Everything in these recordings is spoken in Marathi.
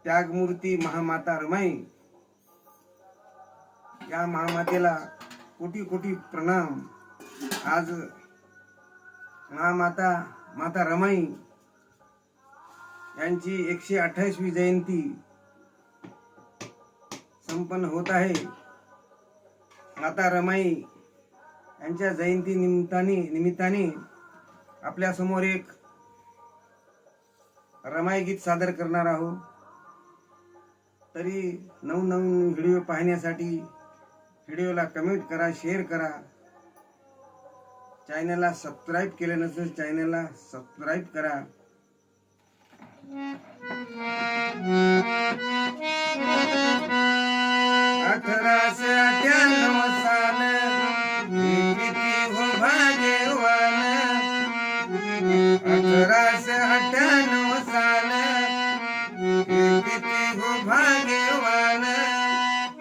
त्यागमूर्ती महामाता रमाई, या महामातेला कोटी कोटी प्रणाम। आज महामाता माता रमाई यांची 128वी जयंती संपन्न होत आहे। माता रमाई यांच्या जयंती निमित्ताने आपल्या समोर एक रमाई गीत सादर करणार आहोत। तरी नवनवीन व्हिडिओ पाहण्यासाठी व्हिडिओला कमेंट करा, शेअर करा। चॅनलला सबस्क्राईब केले नसेल चॅनलला सबस्क्राईब करा। अठराशे 98 साल किती हो भाग्यवान, 1898 साल किती हो भाग्यवान।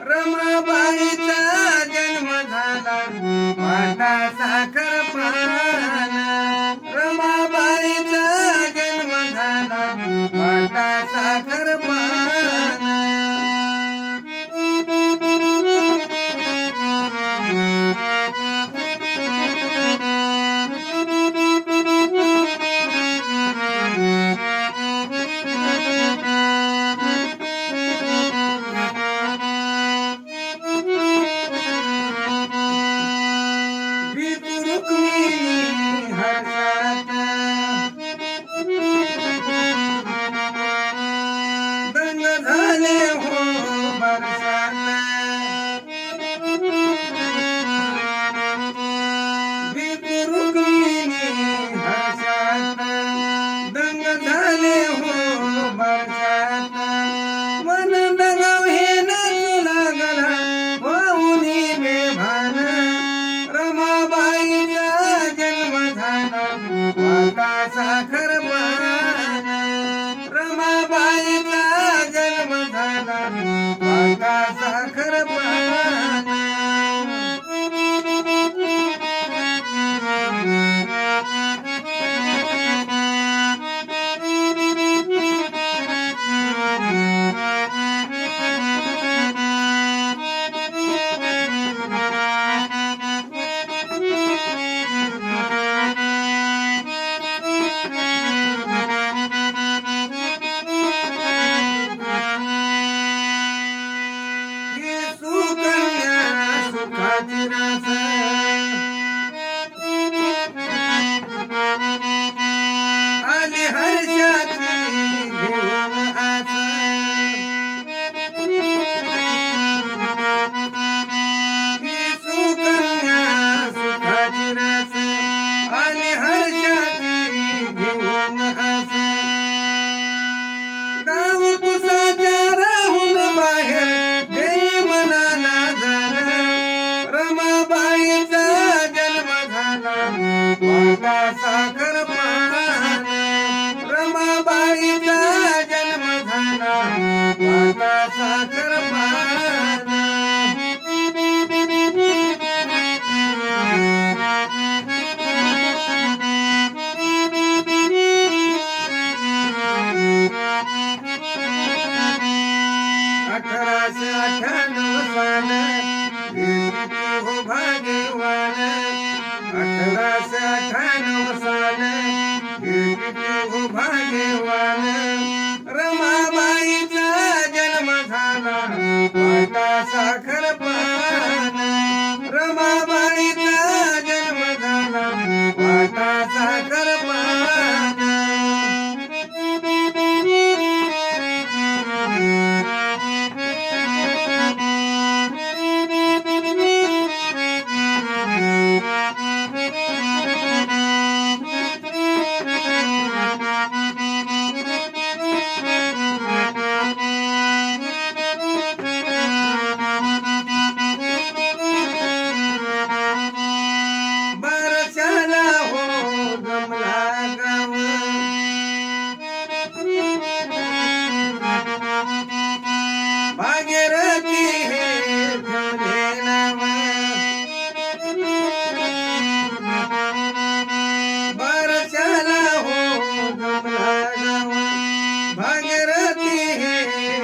रमाबाईचा जन्म झाला वाटा साखर पान, रमाबाईचा जन्म झाला वाटा साखर पान। साखर पान, रमाबाईचा जन्म झाला वाटा साखर पान। साखर पान, रमाबाईचा जन्म झाला वाटा साखर पान। अठराशे 98 साल किती हो भाग्यवान, 1898 साल किती हो भाग्यवान। रमाबाईचा जन्म झाला वाटा साखर पान, रमाबाईचा जन्म झाला वाटा साखर पान। भागीरथी हे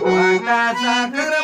वाटा साखर